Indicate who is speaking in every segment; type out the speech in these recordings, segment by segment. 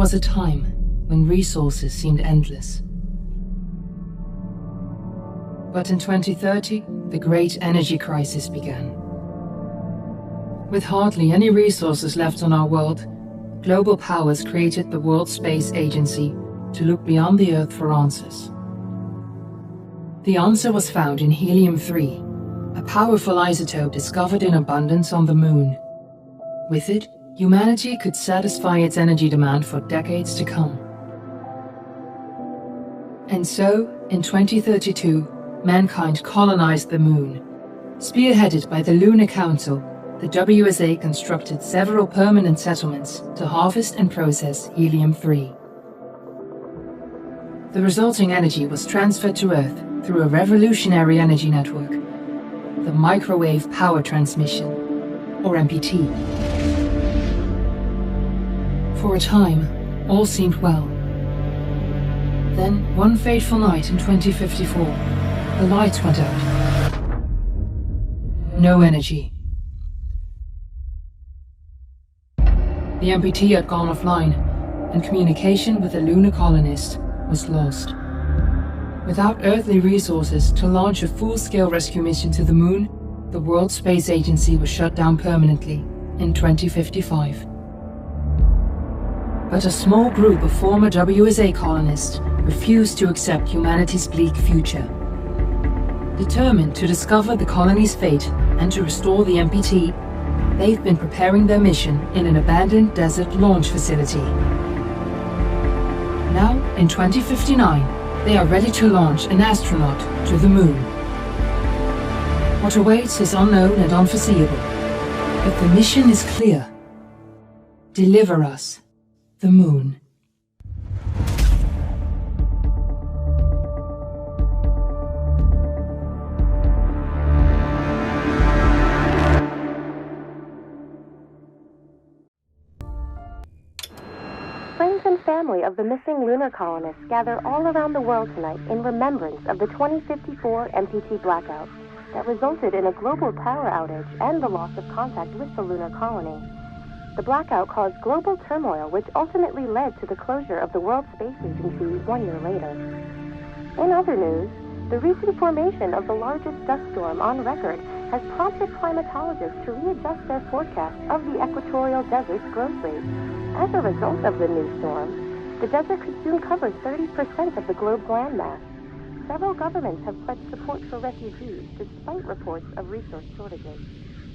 Speaker 1: was a time when resources seemed endless. But in 2030, the great energy crisis began. With hardly any resources left on our world, global powers created the World Space Agency to look beyond the Earth for answers. The answer was found in helium-3, a powerful isotope discovered in abundance on the Moon. With it, humanity could satisfy its energy demand for decades to come. And so, in 2032, mankind colonized the Moon. Spearheaded by the Lunar Council, the WSA constructed several permanent settlements to harvest and process helium-3. The resulting energy was transferred to Earth through a revolutionary energy network, the Microwave Power Transmission, or MPT. For a time, all seemed well. Then, one fateful night in 2054, the lights went out. No energy. The MPT had gone offline, and communication with the lunar colonist was lost. Without earthly resources to launch a full-scale rescue mission to the Moon, the World Space Agency was shut down permanently in 2055. But a small group of former WSA colonists refused to accept humanity's bleak future. Determined to discover the colony's fate and to restore the MPT, they've been preparing their mission in an abandoned desert launch facility. Now, in 2059, they are ready to launch an astronaut to the Moon. What awaits is unknown and unforeseeable, but the mission is clear. Deliver us the Moon.
Speaker 2: Friends and family of the missing lunar colonists gather all around the world tonight in remembrance of the 2054 MPT blackout that resulted in a global power outage and the loss of contact with the lunar colony. The blackout caused global turmoil, which ultimately led to the closure of the World Space Agency 1 year later. In other news, the recent formation of the largest dust storm on record has prompted climatologists to readjust their forecast of the equatorial desert's growth rate. As a result of the new storm, the desert could soon cover 30% of the globe's landmass. Several governments have pledged support for refugees despite reports of resource shortages.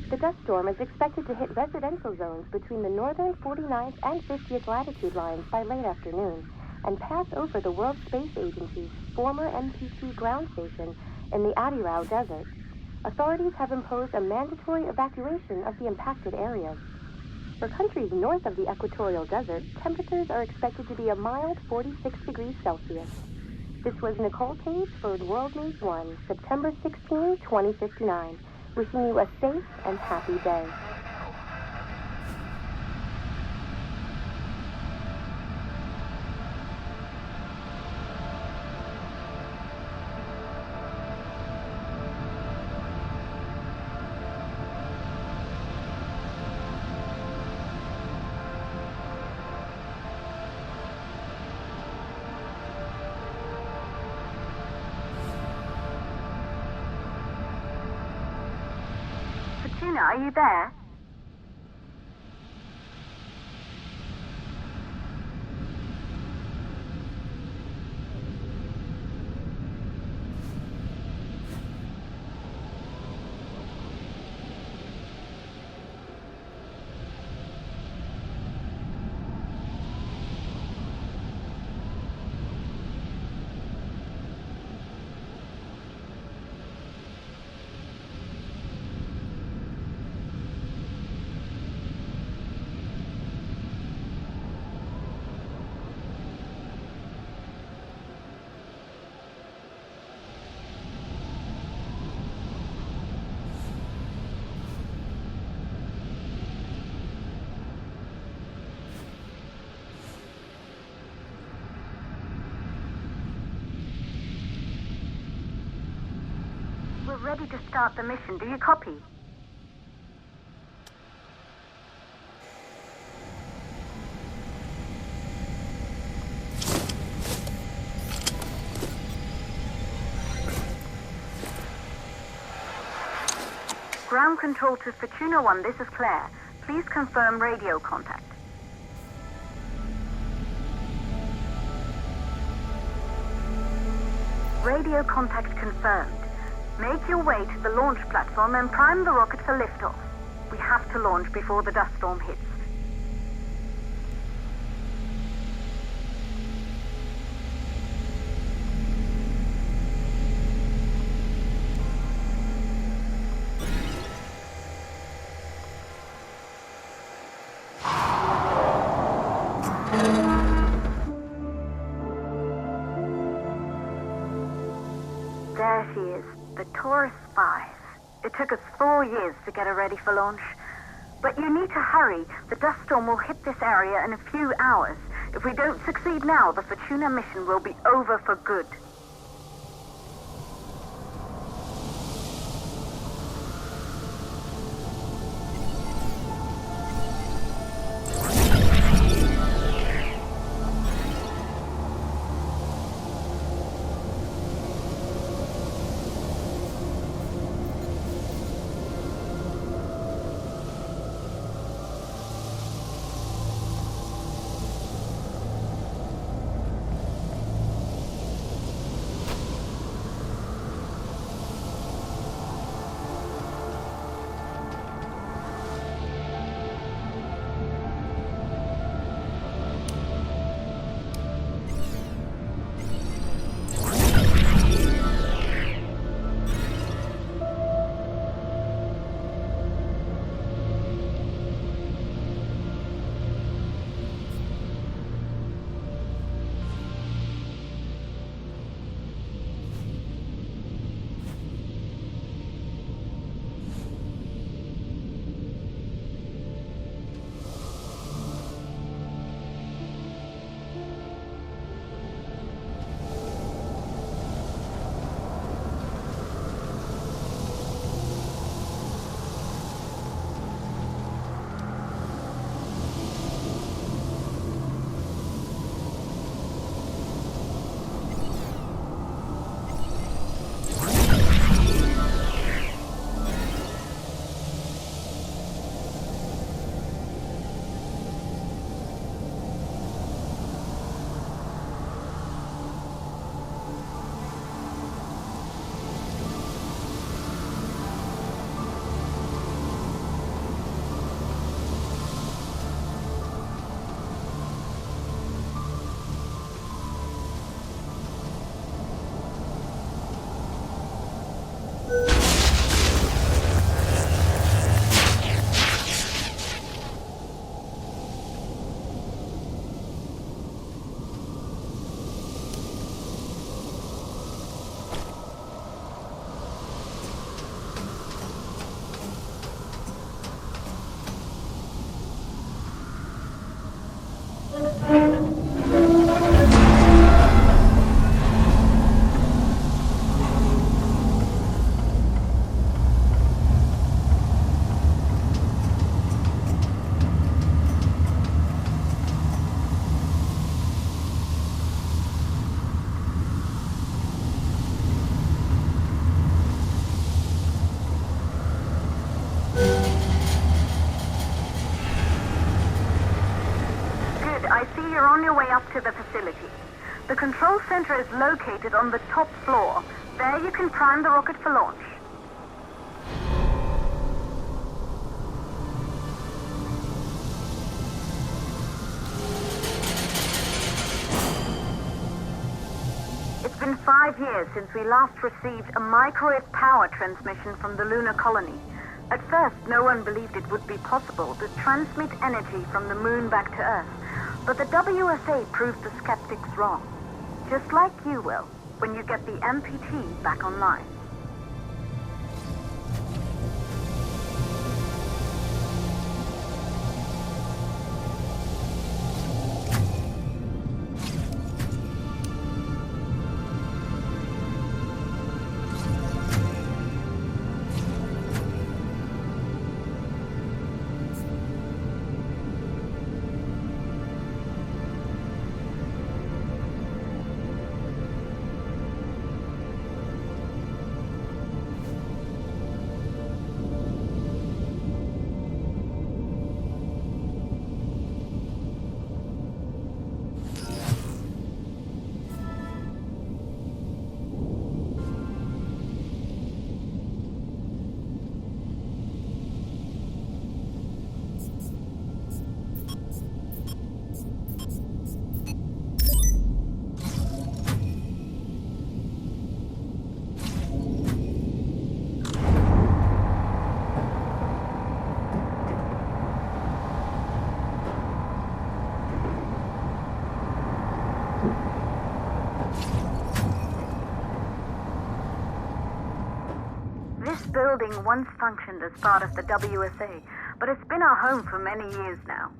Speaker 2: The dust storm is expected to hit residential zones between the northern 49th and 50th latitude lines by late afternoon and pass over the World Space Agency's former MPT ground station in the Adirau Desert. Authorities have imposed a mandatory evacuation of the impacted areas. For countries north of the equatorial desert, temperatures are expected to be a mild 46 degrees Celsius. This was Nicole Page for World News 1, September 16, 2059. Wishing you a safe and happy day. Are you there? We're ready to start the mission. Do you copy?
Speaker 3: Ground control to Fortuna 1, this is Claire. Please confirm radio contact. Radio contact confirmed. Make your way to the launch platform and prime the rocket for liftoff. We have to launch before the dust storm hits. There she is, the Taurus 5. It took us 4 years to get her ready for launch. But you need to hurry. The dust storm will hit this area in a few hours. If we don't succeed now, the Fortuna mission will be over for good. You're on your way up to the facility. The control center is located on the top floor. There you can prime the rocket for launch. It's been 5 years since we last received a microwave power transmission from the lunar colony. At first, no one believed it would be possible to transmit energy from the moon back to Earth. But the WSA proved the skeptics wrong. Just like you will, when you get the MPT back online. building once functioned as part of the WSA, but it's been our home for many years now.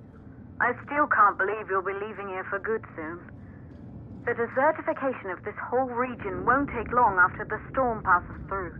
Speaker 3: I still can't believe you'll be leaving here for good soon. The desertification of this whole region won't take long after the storm passes through.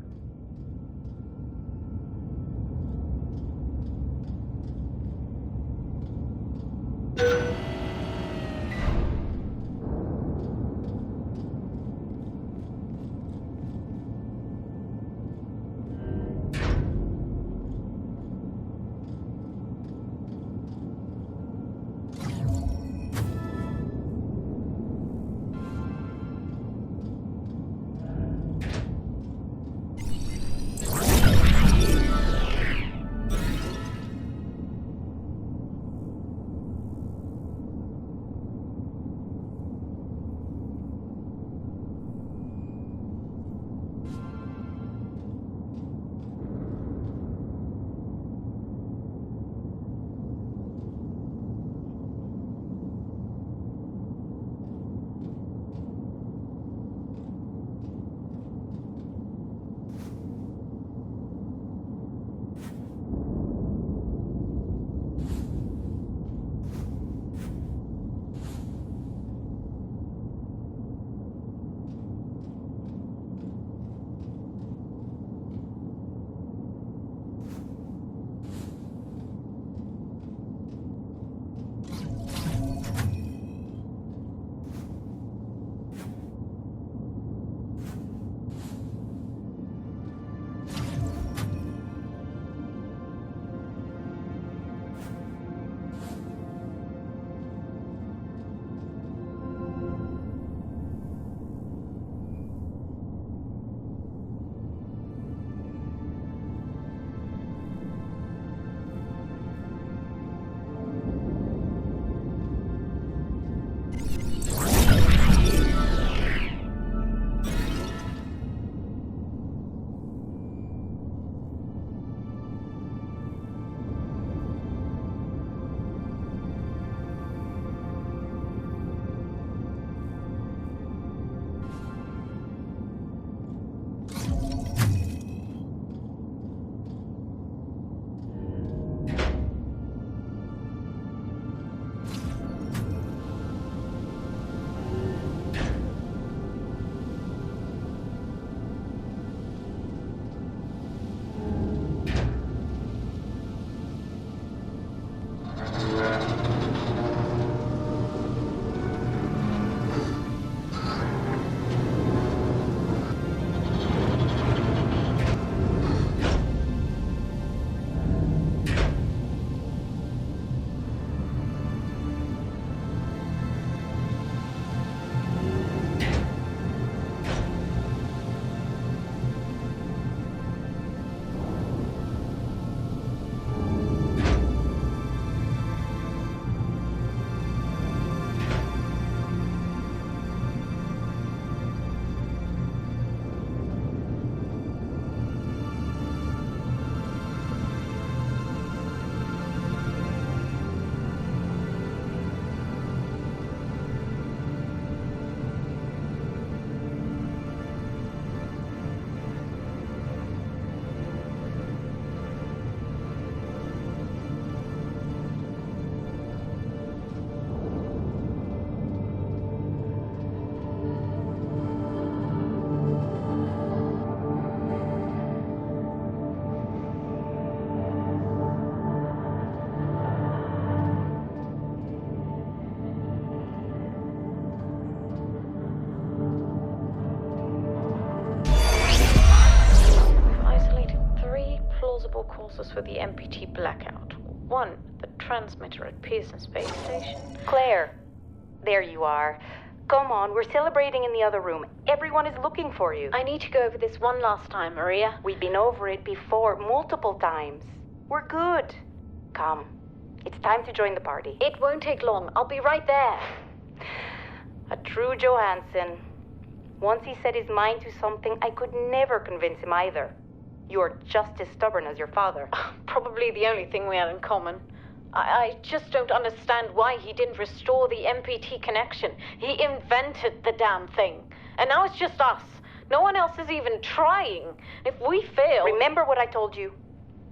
Speaker 4: causes for the MPT blackout. 1, the transmitter at Pearson Space Station.
Speaker 5: Claire, there you are. Come on, we're celebrating in the other room. Everyone is looking for you.
Speaker 4: I need to go over this one last time, Maria.
Speaker 5: We've been over it before, multiple times. We're good. Come. It's time to join the party.
Speaker 4: It won't take long. I'll be right there.
Speaker 5: A true Johansson. Once he set his mind to something, I could never convince him either. You're just as stubborn as your father.
Speaker 4: Probably the only thing we had in common. I just don't understand why he didn't restore the MPT connection. He invented the damn thing. And now it's just us. No one else is even trying. If we fail...
Speaker 5: Remember what I told you.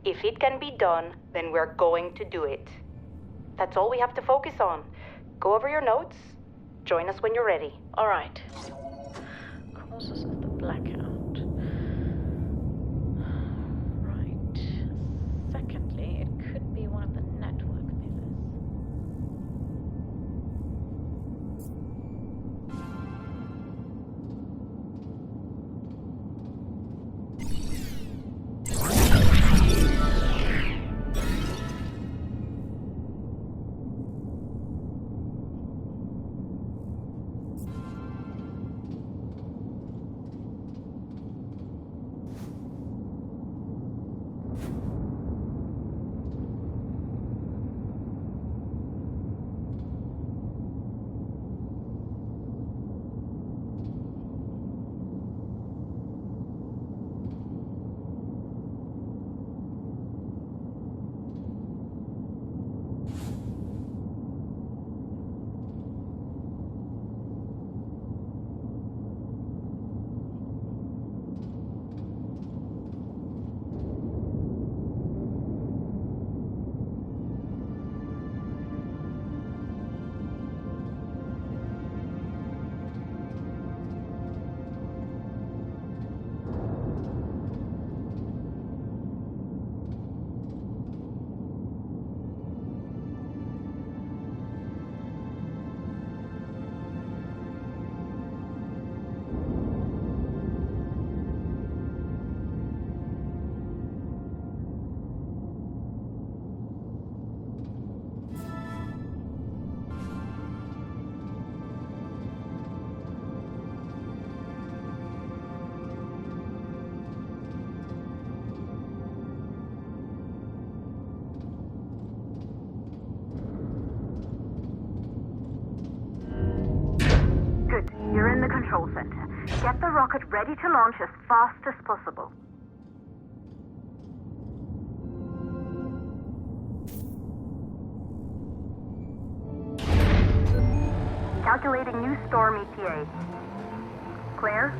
Speaker 5: If it can be done, then we're going to do it. That's all we have to focus on. Go over your notes. Join us when you're ready.
Speaker 4: All right. Causes of the blackout. Right. Secondly, it could be one of the network misses.
Speaker 3: Good. You're in the control center. Get the rocket ready to launch as fast as possible. Calculating new storm ETA. Claire?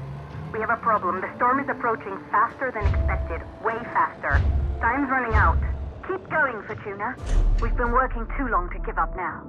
Speaker 3: We have a problem. The storm is approaching faster than expected. Way faster. Time's running out. Keep going, Fortuna. We've been working too long to give up now.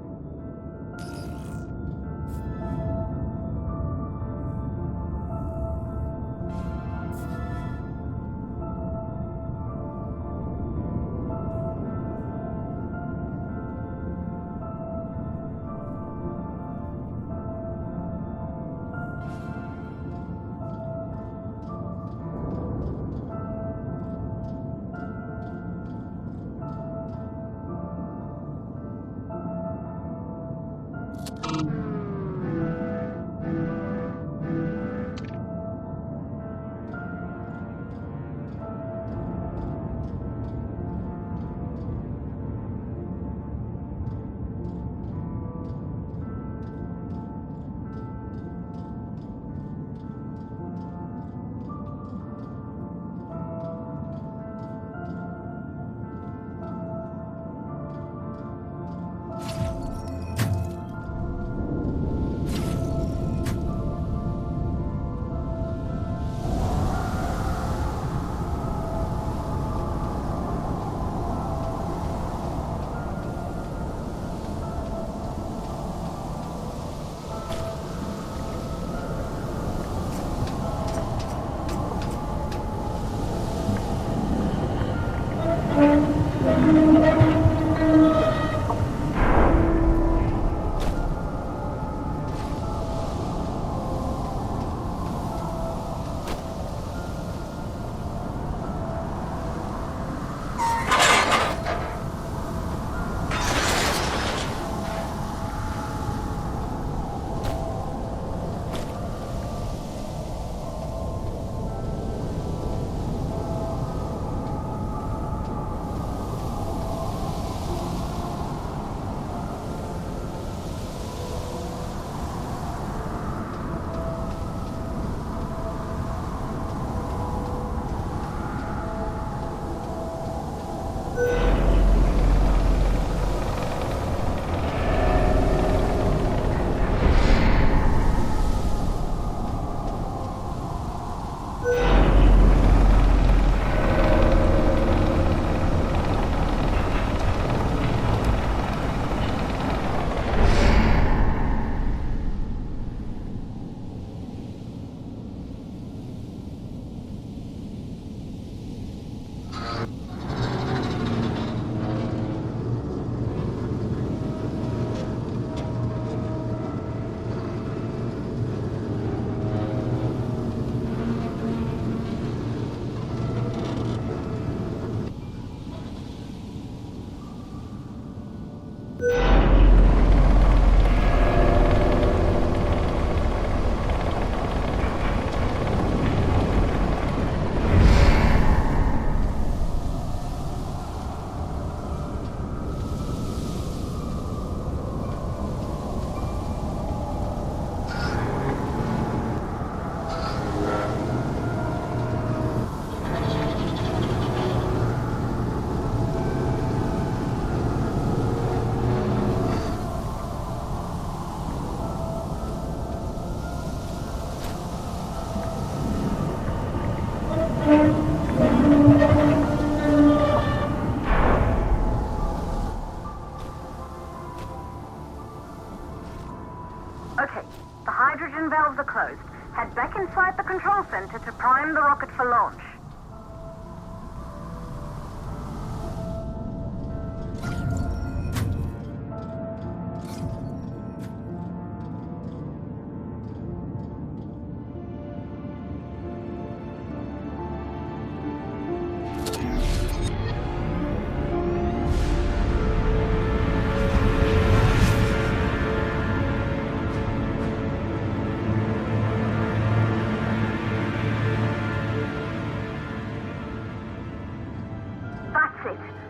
Speaker 3: engine valves are closed. Head back inside the control center to prime the rocket for launch.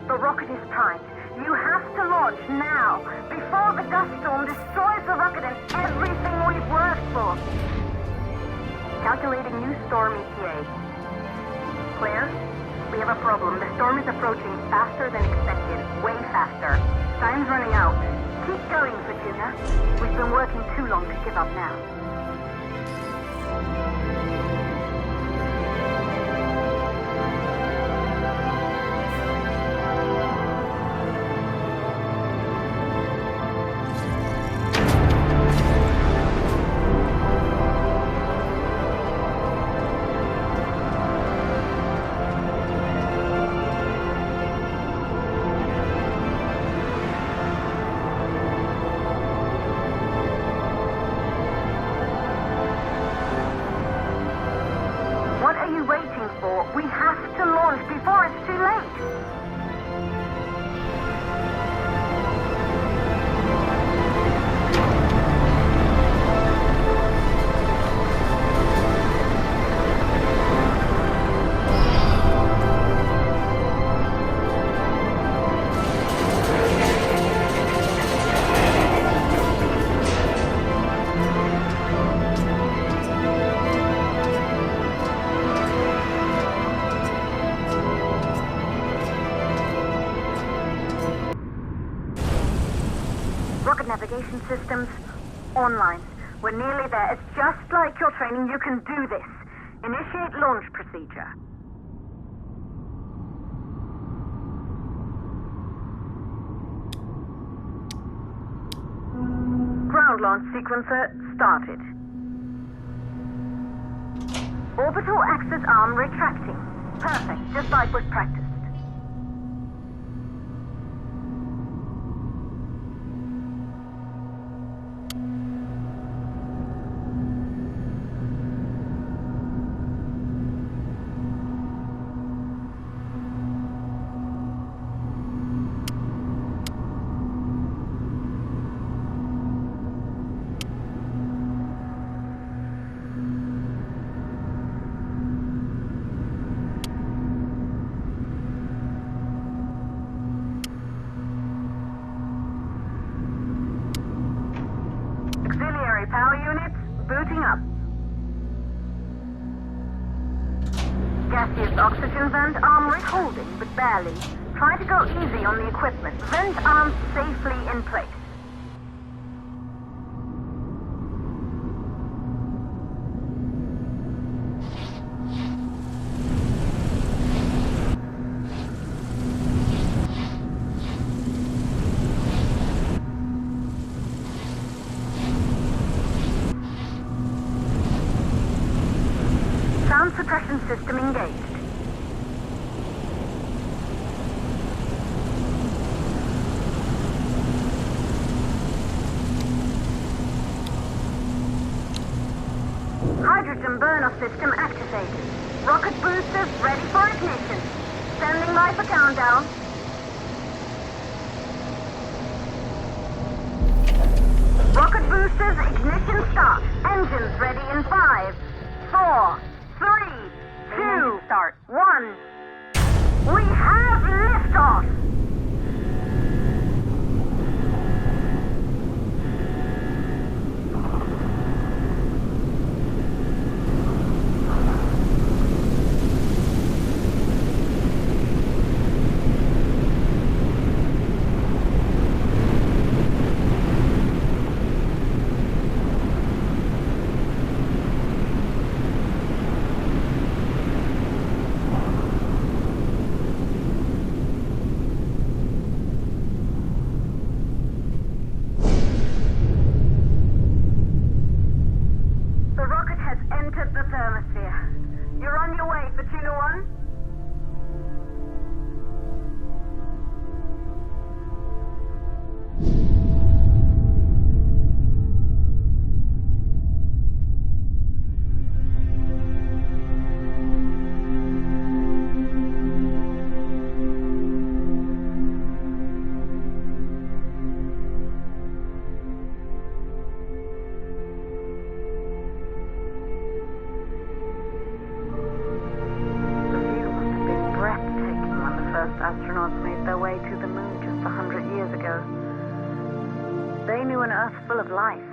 Speaker 3: The rocket is primed. You have to launch now, before the dust storm destroys the rocket and everything we've worked for. Calculating new storm ETA. Claire, we have a problem. The storm is approaching faster than expected. Way faster. Time's running out. Keep going, Virginia. We've been working too long to give up now. We have to launch before it's too late. Rocket navigation systems online. We're nearly there. It's just like your training. You can do this. Initiate launch procedure. Ground launch sequencer started. Orbital axis arm retracting. Perfect, just like was practiced. Power units, booting up. Gaseous oxygen vent arm holding, but barely. Try to go easy on the equipment. Vent arms safely in place. Sound suppression system engaged. Hydrogen burn-off system activated. Rocket boosters ready for ignition. Standing by for countdown. Rocket boosters ignition start. Engines ready in 5, 4, 3, 2, start. 1. We have liftoff! traced their way to the moon just 100 years ago. They knew an Earth full of life.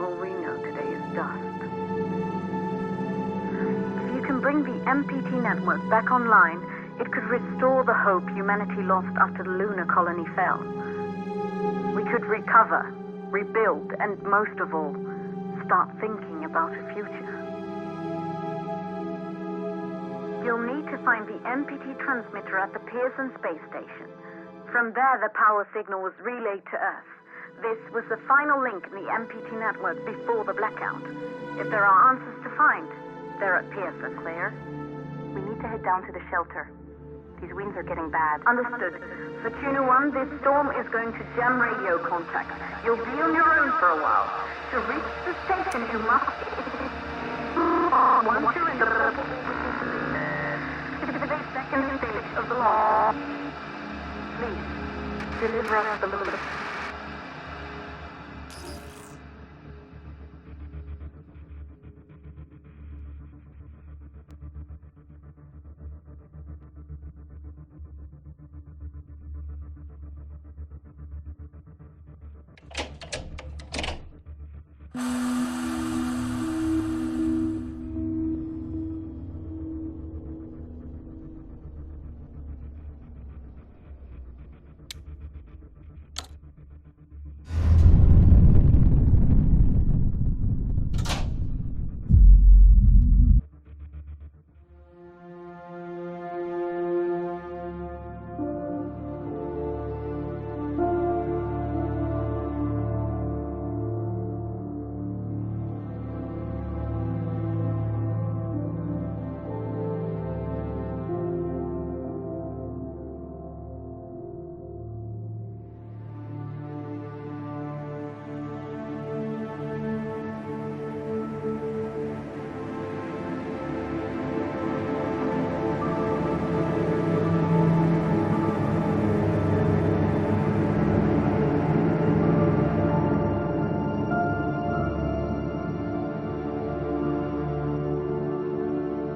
Speaker 3: All we know today is dust. If you can bring the MPT network back online, it could restore the hope humanity lost after the lunar colony fell. We could recover, rebuild, and most of all, start thinking about a future. You'll need to find the MPT transmitter at the Pearson space station. From there, the power signal was relayed to Earth. This was the final link in the MPT network before the blackout. If there are answers to find, they're at Pearson.
Speaker 2: Claire, we need to head down to the shelter. These winds are getting bad.
Speaker 3: Understood. For Tuna 1, this storm is going to jam radio contact. You'll be on your own for a while. To reach the station, you must... Once you're in the second stage of the launch, please, deliver us the loop.